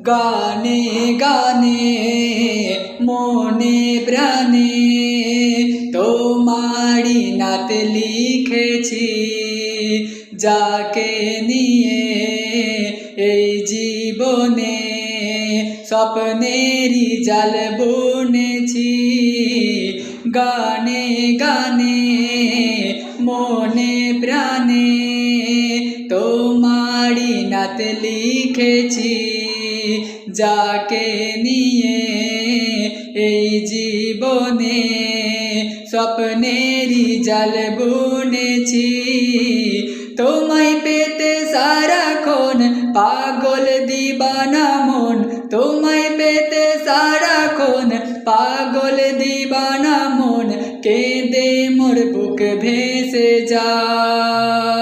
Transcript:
গানে গানে মনে প্রাণে তোমারি নাত লিখেছি, যাকে নিয়ে এই জীবনে স্বপ্নেরই জাল বুনেছি। গানে গানে মনে প্রাণে তোমারি নাত লিখেছি, যাকে নিয়ে এই জীবনে স্বপ্নেরই জাল বুনেছি। তোমায় পেতে সারাক্ষণ পাগল দিবানা মন, তোমায় পেতে সারাক্ষণ পাগল দিবানা মন, কেঁদে মোর বুক ভেসে যায়।